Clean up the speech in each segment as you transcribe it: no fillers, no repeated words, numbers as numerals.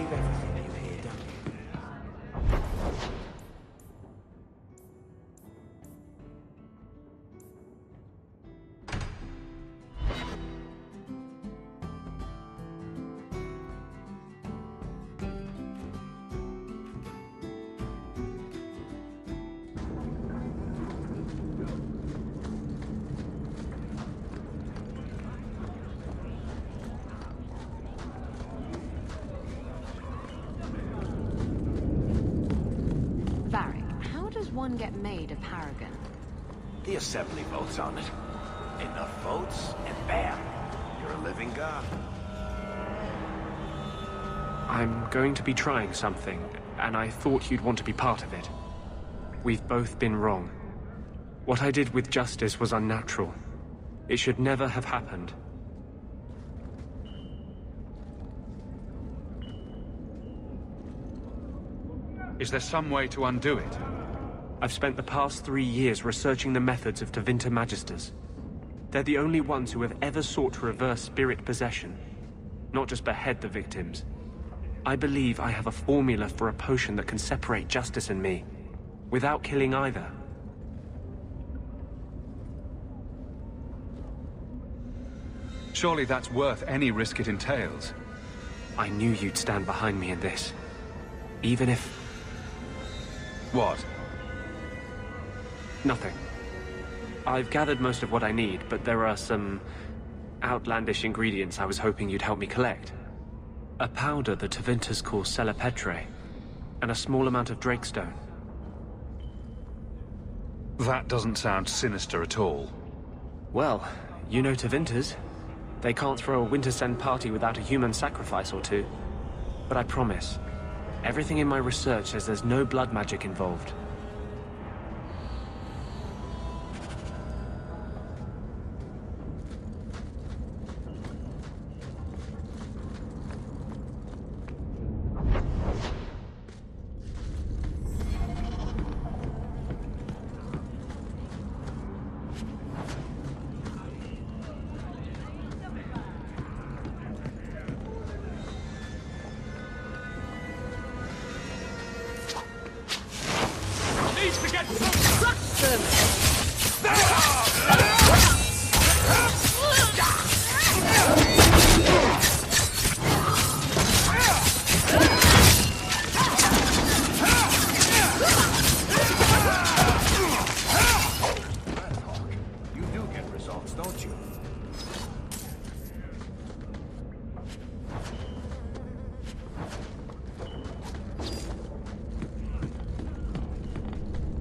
believe everything you hear, don't you? One get made a paragon? The assembly votes on it. Enough votes, and bam, you're a living god. I'm going to be trying something, and I thought you'd want to be part of it. We've both been wrong. What I did with Justice was unnatural. It should never have happened. Is there some way to undo it? I've spent the past 3 years researching the methods of Tevinter Magisters. They're the only ones who have ever sought to reverse spirit possession, not just behead the victims. I believe I have a formula for a potion that can separate Justice and me, without killing either. Surely that's worth any risk it entails. I knew you'd stand behind me in this. Even if... What? Nothing. I've gathered most of what I need, but there are some outlandish ingredients I was hoping you'd help me collect. A powder the Tevinters call Celepetre, and a small amount of Drakestone. That doesn't sound sinister at all. Well, you know Tevinters. They can't throw a Wintersend party without a human sacrifice or two. But I promise, everything in my research says there's no blood magic involved.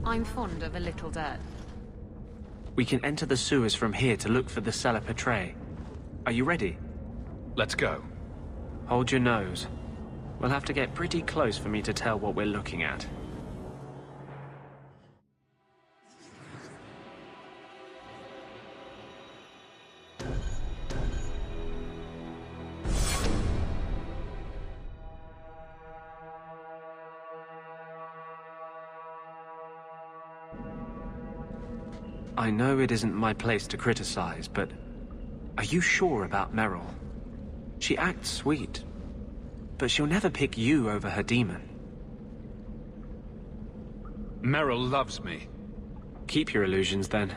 I'm fond of a little dirt. We can enter the sewers from here to look for the Celepetre. Are you ready? Let's go. Hold your nose. We'll have to get pretty close for me to tell what we're looking at. I know it isn't my place to criticize, but are you sure about Merrill? She acts sweet, but she'll never pick you over her demon. Merrill loves me. Keep your illusions, then.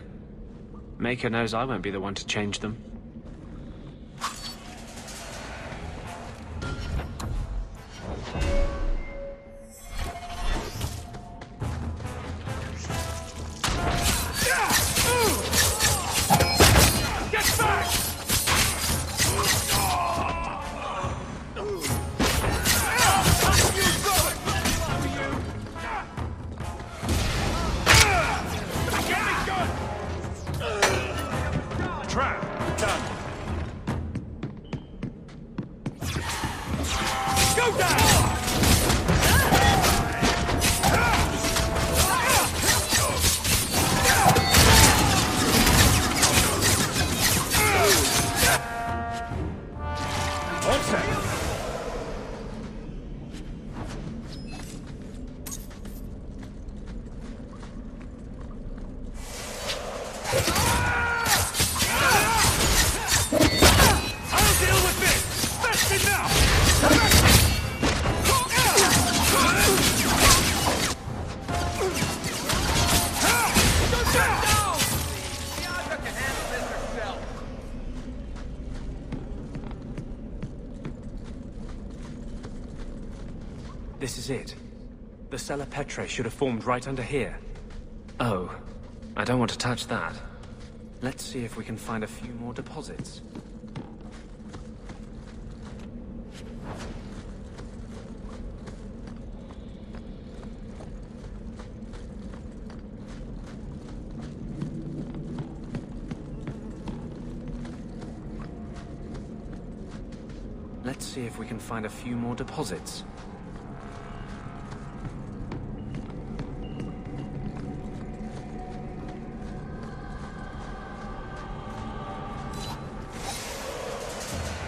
Maker knows I won't be the one to change them. This is it. The Cella Petrae should have formed right under here. Oh, I don't want to touch that. Let's see if we can find a few more deposits. Let's see if we can find a few more deposits.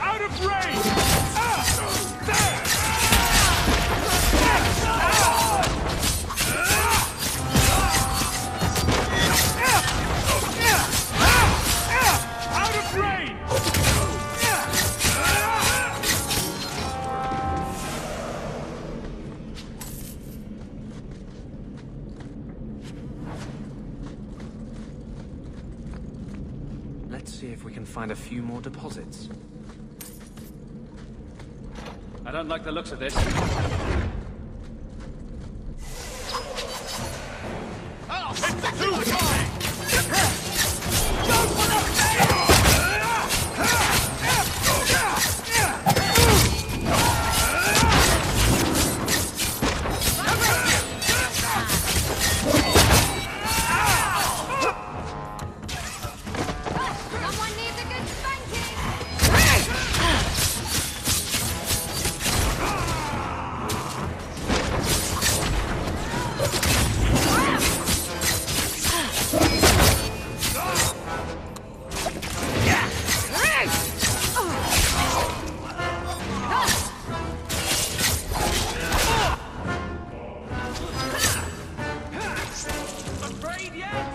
Out of range! There! Out of range! Let's see if we can find a few more deposits. I don't like the looks of this. Someone needs a good spanking! Afraid yet?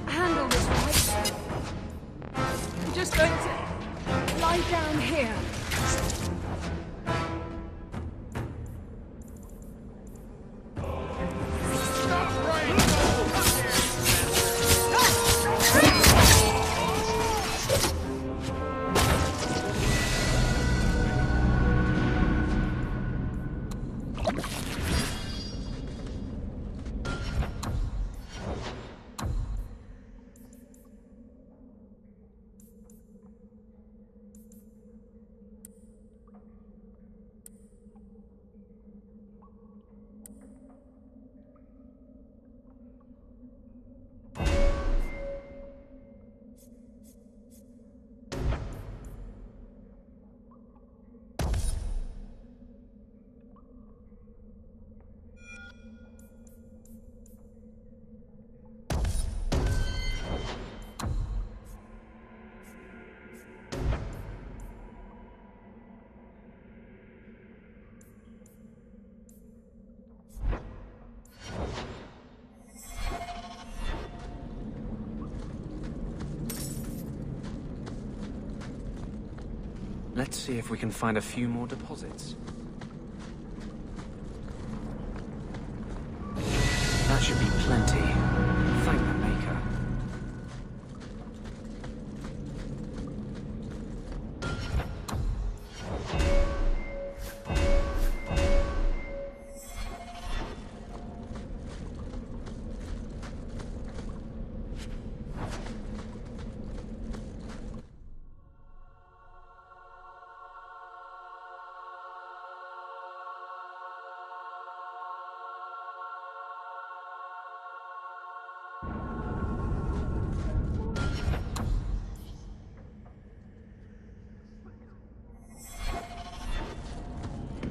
Handle this right. I'm just going to lie down here. Let's see if we can find a few more deposits. That should be plenty. Thank the Maker.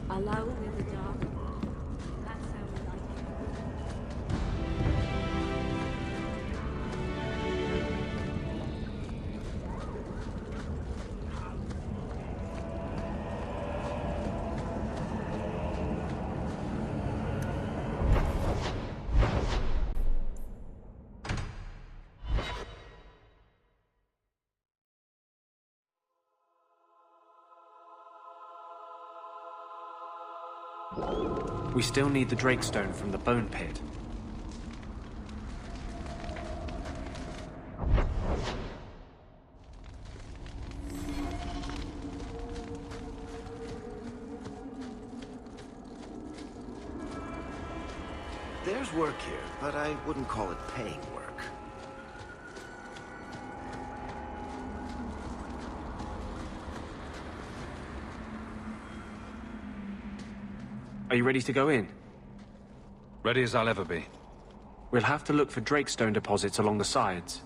Alone in the dark. That's how we like it. We still need the Drakestone from the Bone Pit. There's work here, but I wouldn't call it paying work. Are you ready to go in? Ready as I'll ever be. We'll have to look for Drakestone deposits along the sides.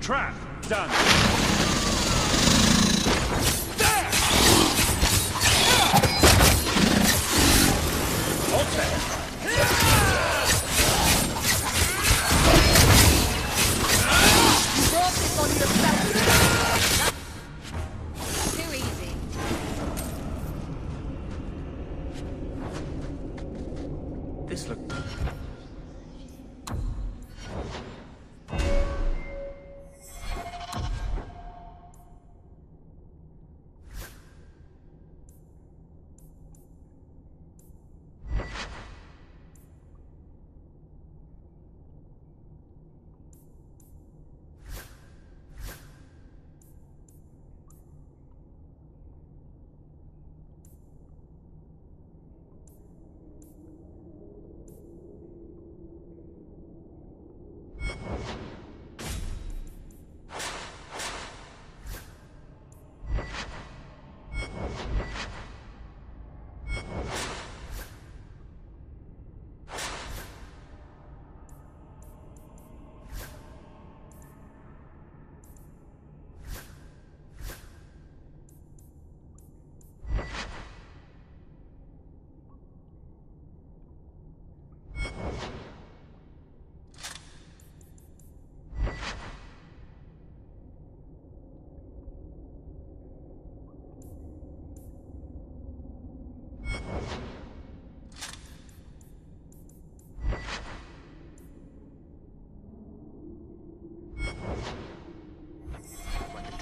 Trap! Done! Brought this on yourself. Too easy. This look...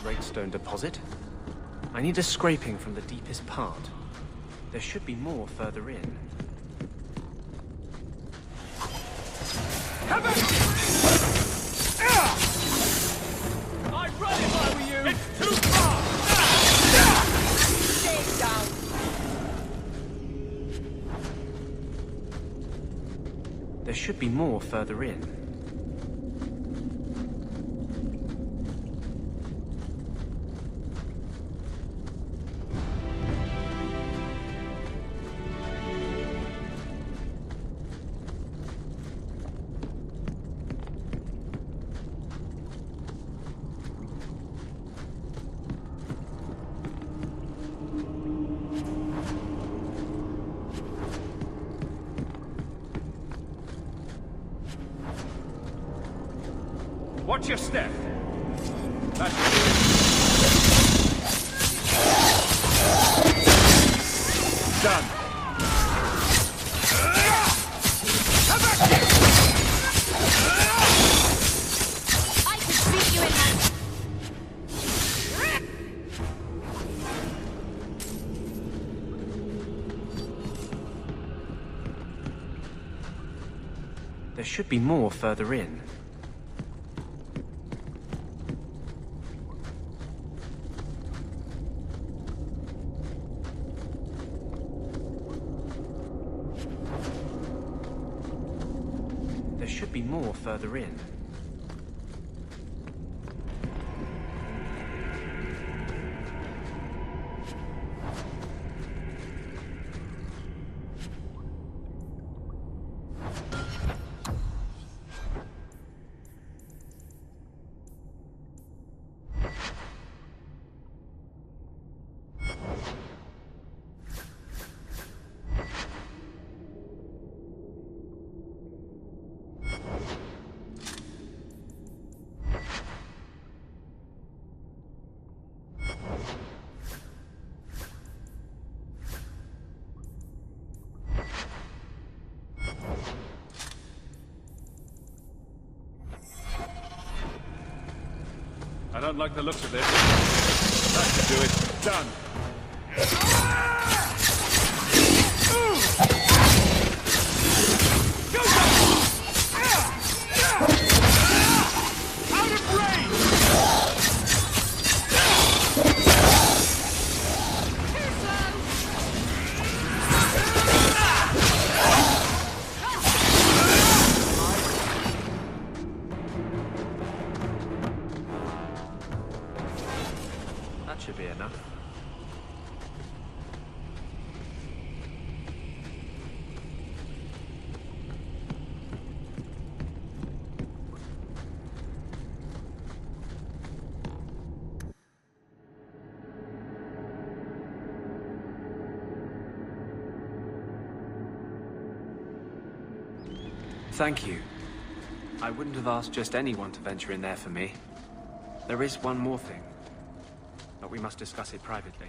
Drakestone deposit. I need a scraping from the deepest part. There should be more further in. I'd run if I were you! It's too far! Stay down! There should be more further in. Watch your step! That's done! I could beat you in hand. There should be more further in. There should be more further in. I don't like the looks of this. That should do it. Done! That should be enough. Thank you. I wouldn't have asked just anyone to venture in there for me. There is one more thing, but we must discuss it privately.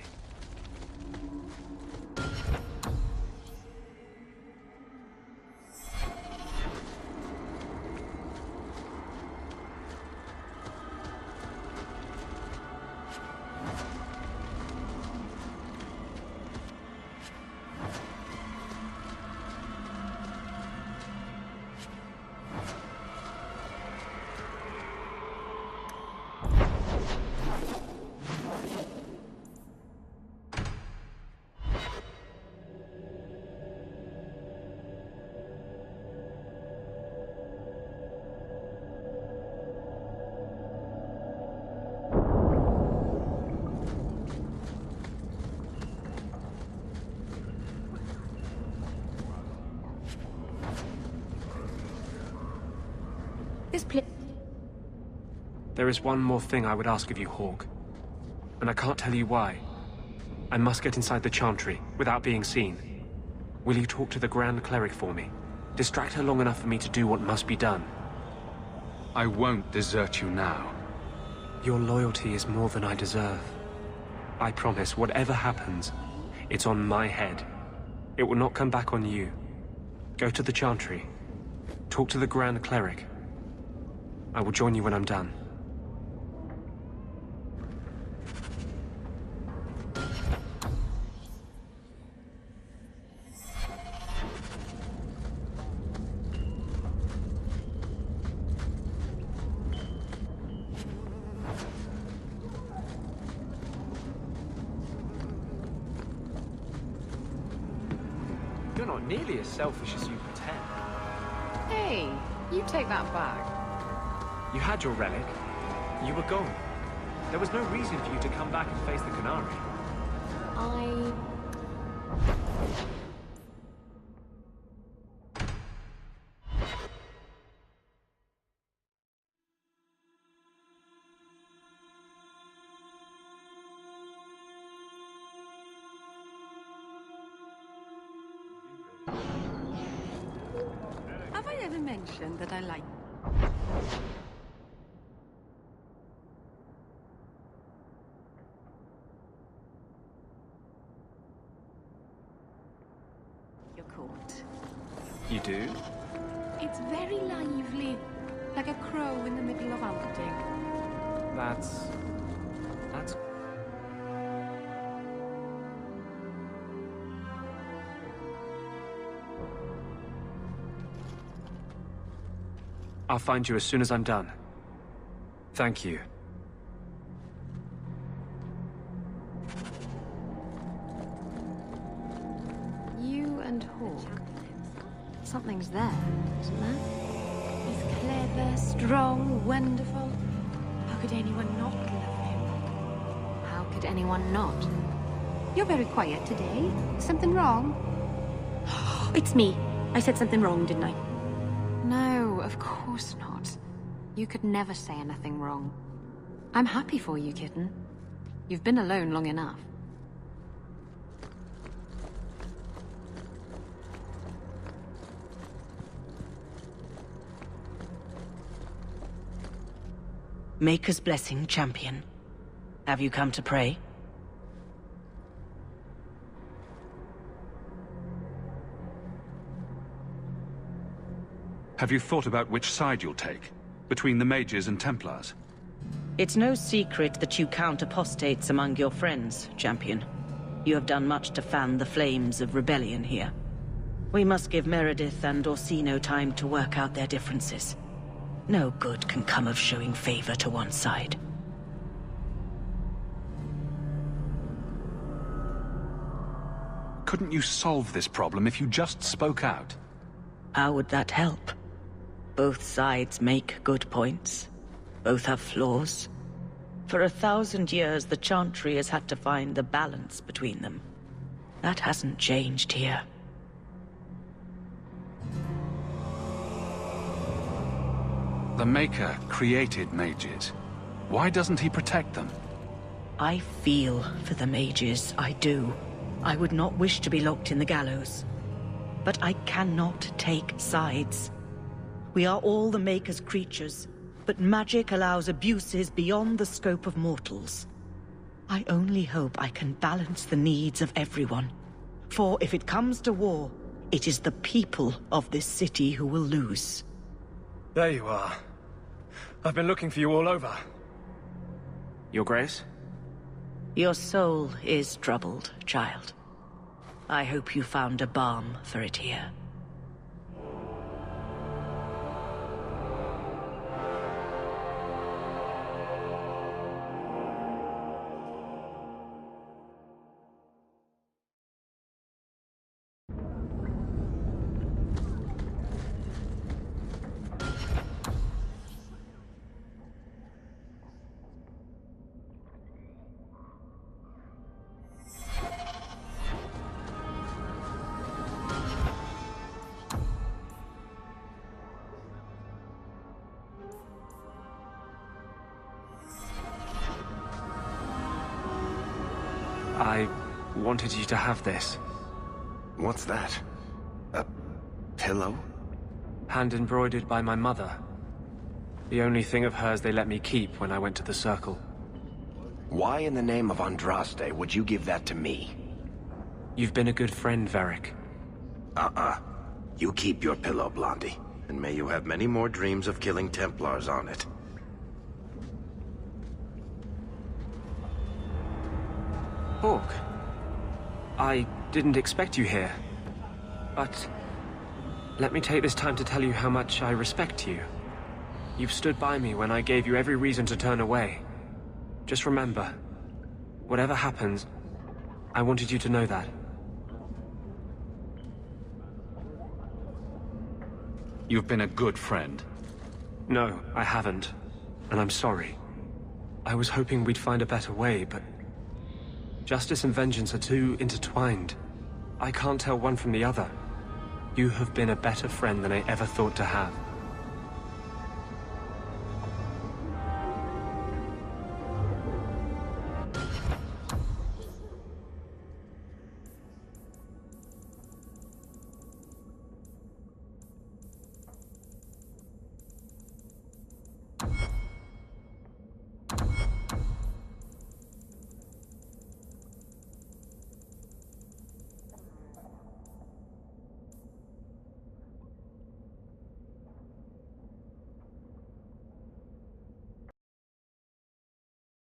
This place. There is one more thing I would ask of you, Hawke. And I can't tell you why. I must get inside the Chantry, without being seen. Will you talk to the Grand Cleric for me? Distract her long enough for me to do what must be done. I won't desert you now. Your loyalty is more than I deserve. I promise, whatever happens, it's on my head. It will not come back on you. Go to the Chantry. Talk to the Grand Cleric. I will join you when I'm done. You're not nearly as selfish as you pretend. Hey, you take that back. You had your relic. You were gone. There was no reason for you to come back and face the Qunari. Have I ever mentioned that I like... your court? You do? It's very lively, like a crow in the middle of outing. That's... I'll find you as soon as I'm done. Thank you. You and Hawke. Something's there, isn't there? He's clever, strong, wonderful. How could anyone not love him? How could anyone not? You're very quiet today. Something wrong? It's me. I said something wrong, didn't I? No, of course not. You could never say anything wrong. I'm happy for you, kitten. You've been alone long enough. Maker's blessing, champion. Have you come to pray? Have you thought about which side you'll take? Between the mages and Templars? It's no secret that you count apostates among your friends, champion. You have done much to fan the flames of rebellion here. We must give Meredith and Orsino time to work out their differences. No good can come of showing favor to one side. Couldn't you solve this problem if you just spoke out? How would that help? Both sides make good points. Both have flaws. For 1,000 years, the Chantry has had to find the balance between them. That hasn't changed here. The Maker created mages. Why doesn't he protect them? I feel for the mages, I do. I would not wish to be locked in the gallows. But I cannot take sides. We are all the Maker's creatures, but magic allows abuses beyond the scope of mortals. I only hope I can balance the needs of everyone. For if it comes to war, it is the people of this city who will lose. There you are. I've been looking for you all over. Your Grace? Your soul is troubled, child. I hope you found a balm for it here. I wanted you to have this. What's that? A pillow? Hand embroidered by my mother. The only thing of hers they let me keep when I went to the Circle. Why in the name of Andraste would you give that to me? You've been a good friend, Varric. You keep your pillow, Blondie. And may you have many more dreams of killing Templars on it. Hawke, I didn't expect you here. But let me take this time to tell you how much I respect you. You've stood by me when I gave you every reason to turn away. Just remember, whatever happens, I wanted you to know that. You've been a good friend. No, I haven't. And I'm sorry. I was hoping we'd find a better way, but justice and vengeance are too intertwined. I can't tell one from the other. You have been a better friend than I ever thought to have.